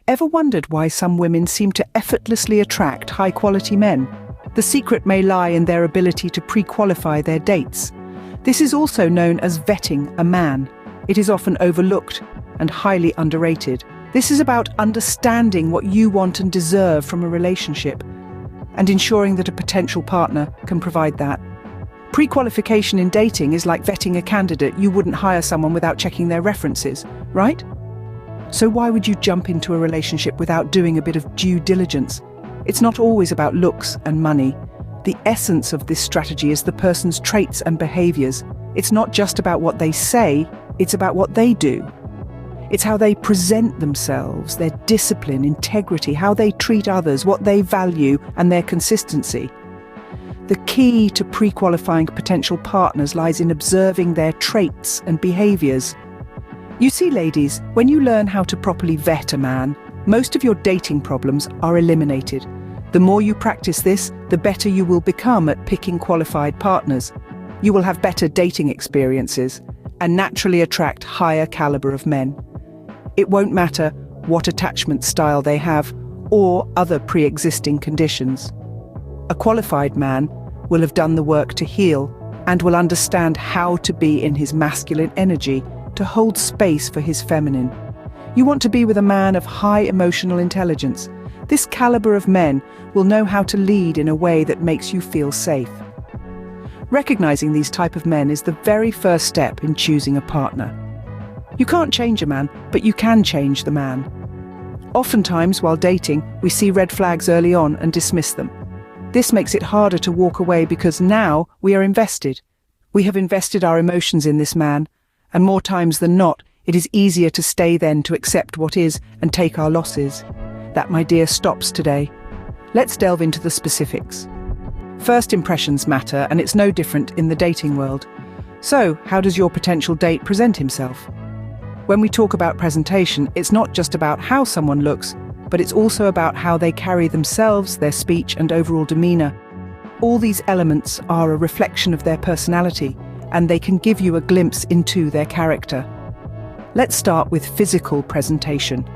Ever wondered why some women seem to effortlessly attract high-quality men? The secret may lie in their ability to pre-qualify their dates. This is also known as vetting a man. It is often overlooked and highly underrated. This is about understanding what you want and deserve from a relationship and ensuring that a potential partner can provide that. Pre-qualification in dating is like vetting a candidate. You wouldn't hire someone without checking their references, right? So why would you jump into a relationship without doing a bit of due diligence? It's not always about looks and money. The essence of this strategy is the person's traits and behaviors. It's not just about what they say, it's about what they do. It's how they present themselves, their discipline, integrity, how they treat others, what they value, and their consistency. The key to pre-qualifying potential partners lies in observing their traits and behaviors. You see, ladies, when you learn how to properly vet a man, most of your dating problems are eliminated. The more you practice this, the better you will become at picking qualified partners. You will have better dating experiences and naturally attract higher caliber of men. It won't matter what attachment style they have or other pre-existing conditions. A qualified man will have done the work to heal and will understand how to be in his masculine energy, to hold space for his feminine. You want to be with a man of high emotional intelligence. This caliber of men will know how to lead in a way that makes you feel safe. Recognizing these type of men is the very first step in choosing a partner. You can't change a man, but you can change the man. Oftentimes, while dating, we see red flags early on and dismiss them. This makes it harder to walk away because now we are invested. We have invested our emotions in this man, and more times than not, it is easier to stay than to accept what is and take our losses. That, my dear, stops today. Let's delve into the specifics. First impressions matter, and it's no different in the dating world. So, how does your potential date present himself? When we talk about presentation, it's not just about how someone looks, but it's also about how they carry themselves, their speech, and overall demeanor. All these elements are a reflection of their personality, and they can give you a glimpse into their character. Let's start with physical presentation.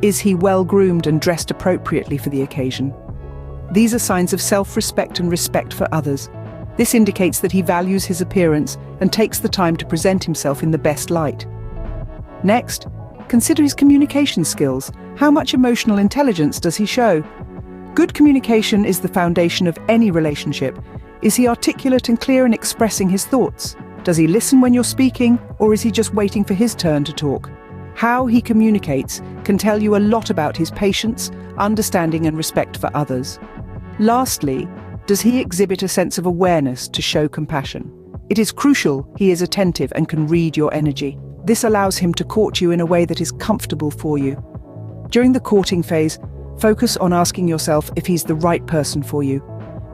Is he well-groomed and dressed appropriately for the occasion? These are signs of self-respect and respect for others. This indicates that he values his appearance and takes the time to present himself in the best light. Next, consider his communication skills. How much emotional intelligence does he show? Good communication is the foundation of any relationship. Is he articulate and clear in expressing his thoughts? Does he listen when you're speaking, or is he just waiting for his turn to talk? How he communicates can tell you a lot about his patience, understanding, and respect for others. Lastly, does he exhibit a sense of awareness to show compassion? It is crucial he is attentive and can read your energy. This allows him to court you in a way that is comfortable for you. During the courting phase, focus on asking yourself if he's the right person for you.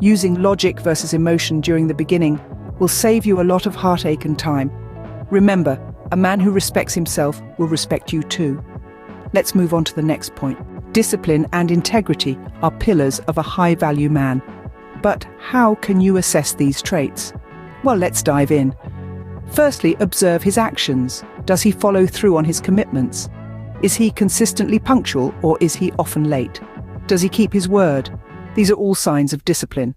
Using logic versus emotion during the beginning will save you a lot of heartache and time. Remember, a man who respects himself will respect you too. Let's move on to the next point. Discipline and integrity are pillars of a high-value man. But how can you assess these traits? Well, let's dive in. Firstly, observe his actions. Does he follow through on his commitments? Is he consistently punctual, or is he often late? Does he keep his word? These are all signs of discipline.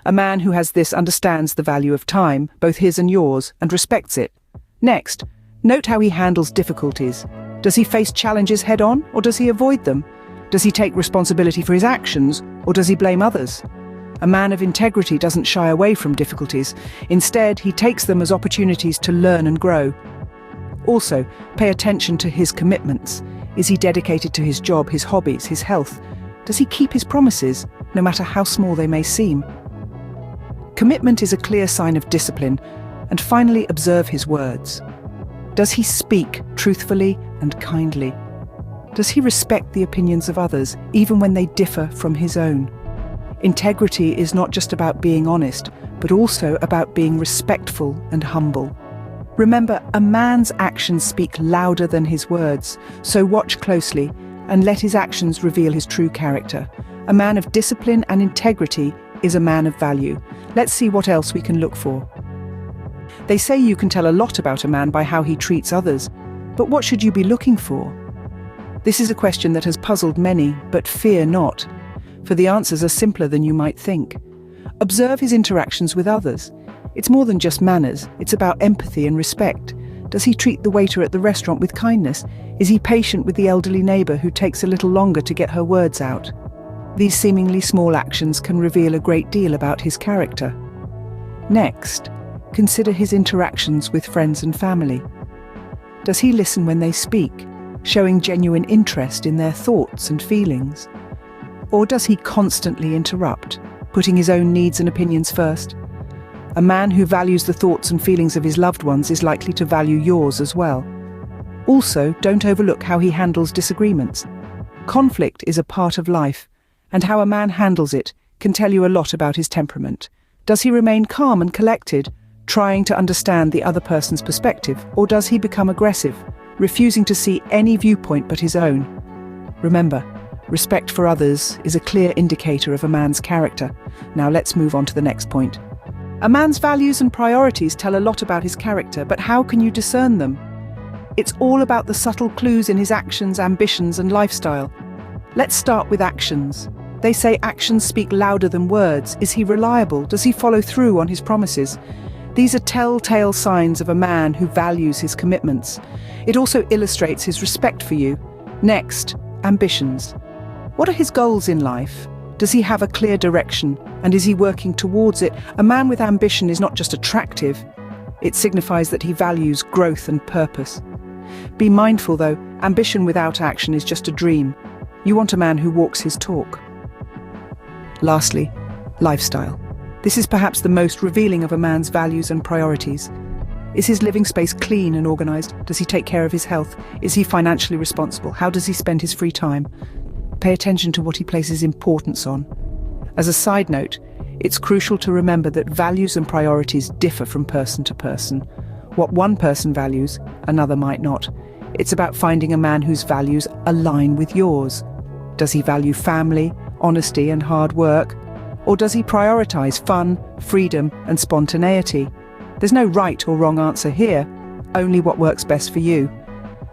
A man who has this understands the value of time, both his and yours, and respects it. Next, note how he handles difficulties. Does he face challenges head-on, or does he avoid them? Does he take responsibility for his actions, or does he blame others? A man of integrity doesn't shy away from difficulties. Instead, he takes them as opportunities to learn and grow. Also, pay attention to his commitments. Is he dedicated to his job, his hobbies, his health? Does he keep his promises, no matter how small they may seem? Commitment is a clear sign of discipline. And finally, observe his words. Does he speak truthfully and kindly? Does he respect the opinions of others, even when they differ from his own? Integrity is not just about being honest, but also about being respectful and humble. Remember, a man's actions speak louder than his words, so watch closely and let his actions reveal his true character. A man of discipline and integrity is a man of value. Let's see what else we can look for. They say you can tell a lot about a man by how he treats others, but what should you be looking for? This is a question that has puzzled many, but fear not, for the answers are simpler than you might think. Observe his interactions with others. It's more than just manners, it's about empathy and respect. Does he treat the waiter at the restaurant with kindness? Is he patient with the elderly neighbour who takes a little longer to get her words out? These seemingly small actions can reveal a great deal about his character. Next, consider his interactions with friends and family. Does he listen when they speak, showing genuine interest in their thoughts and feelings? Or does he constantly interrupt, putting his own needs and opinions first? A man who values the thoughts and feelings of his loved ones is likely to value yours as well. Also, don't overlook how he handles disagreements. Conflict is a part of life, and how a man handles it can tell you a lot about his temperament. Does he remain calm and collected, trying to understand the other person's perspective, or does he become aggressive, refusing to see any viewpoint but his own? Remember, respect for others is a clear indicator of a man's character. Now let's move on to the next point. A man's values and priorities tell a lot about his character, but how can you discern them? It's all about the subtle clues in his actions, ambitions, and lifestyle. Let's start with actions. They say actions speak louder than words. Is he reliable? Does he follow through on his promises? These are telltale signs of a man who values his commitments. It also illustrates his respect for you. Next, ambitions. What are his goals in life? Does he have a clear direction, and is he working towards it? A man with ambition is not just attractive, it signifies that he values growth and purpose. Be mindful though, ambition without action is just a dream. You want a man who walks his talk. Lastly, lifestyle. This is perhaps the most revealing of a man's values and priorities. Is his living space clean and organized? Does he take care of his health? Is he financially responsible? How does he spend his free time? Pay attention to what he places importance on. As a side note, it's crucial to remember that values and priorities differ from person to person. What one person values, another might not. It's about finding a man whose values align with yours. Does he value family, honesty, and hard work? Or does he prioritize fun, freedom, and spontaneity? There's no right or wrong answer here, only what works best for you.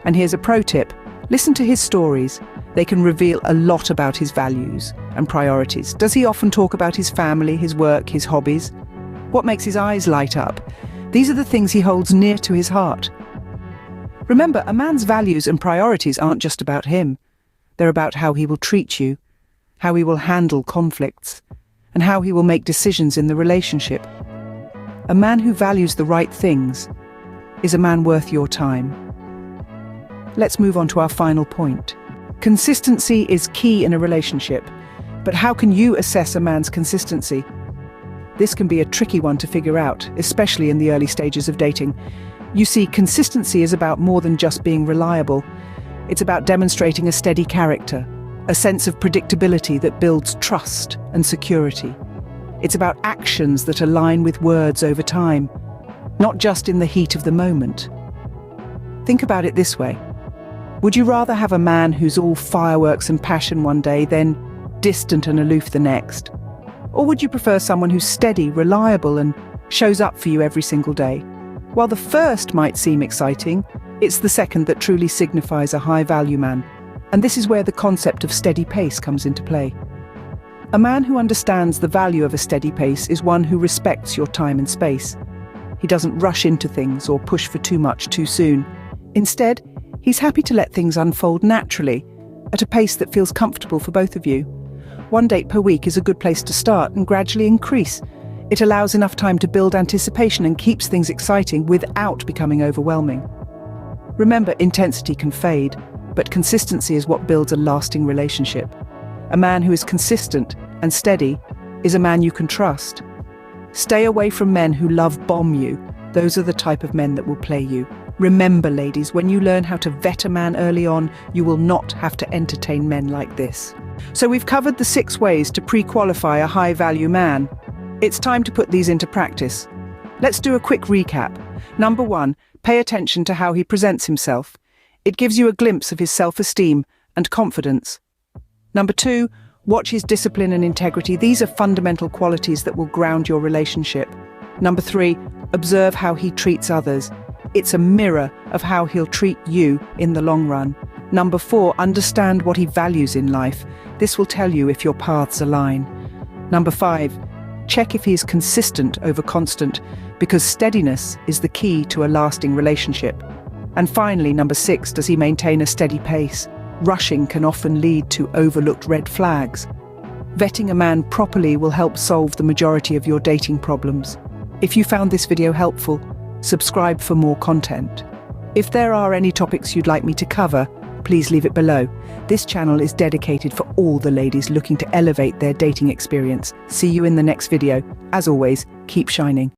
And here's a pro tip. Listen to his stories. They can reveal a lot about his values and priorities. Does he often talk about his family, his work, his hobbies? What makes his eyes light up? These are the things he holds near to his heart. Remember, a man's values and priorities aren't just about him. They're about how he will treat you, how he will handle conflicts, and how he will make decisions in the relationship. A man who values the right things is a man worth your time. Let's move on to our final point. Consistency is key in a relationship, but how can you assess a man's consistency? This can be a tricky one to figure out, especially in the early stages of dating. You see, consistency is about more than just being reliable. It's about demonstrating a steady character, a sense of predictability that builds trust and security. It's about actions that align with words over time, not just in the heat of the moment. Think about it this way. Would you rather have a man who's all fireworks and passion one day, then distant and aloof the next? Or would you prefer someone who's steady, reliable, and shows up for you every single day? While the first might seem exciting, it's the second that truly signifies a high-value man. And this is where the concept of steady pace comes into play. A man who understands the value of a steady pace is one who respects your time and space. He doesn't rush into things or push for too much too soon. Instead, he's happy to let things unfold naturally, at a pace that feels comfortable for both of you. One date per week is a good place to start and gradually increase. It allows enough time to build anticipation and keeps things exciting without becoming overwhelming. Remember, intensity can fade, but consistency is what builds a lasting relationship. A man who is consistent and steady is a man you can trust. Stay away from men who love bomb you. Those are the type of men that will play you. Remember, ladies, when you learn how to vet a man early on, you will not have to entertain men like this. So we've covered the 6 ways to pre-qualify a high-value man. It's time to put these into practice. Let's do a quick recap. Number 1, pay attention to how he presents himself. It gives you a glimpse of his self-esteem and confidence. Number 2, watch his discipline and integrity. These are fundamental qualities that will ground your relationship. Number 3, observe how he treats others. It's a mirror of how he'll treat you in the long run. Number 4, understand what he values in life. This will tell you if your paths align. Number 5, check if he is consistent over constant, because steadiness is the key to a lasting relationship. And finally, number 6, does he maintain a steady pace? Rushing can often lead to overlooked red flags. Vetting a man properly will help solve the majority of your dating problems. If you found this video helpful, subscribe for more content. If there are any topics you'd like me to cover, please leave it below. This channel is dedicated for all the ladies looking to elevate their dating experience. See you in the next video. As always, keep shining.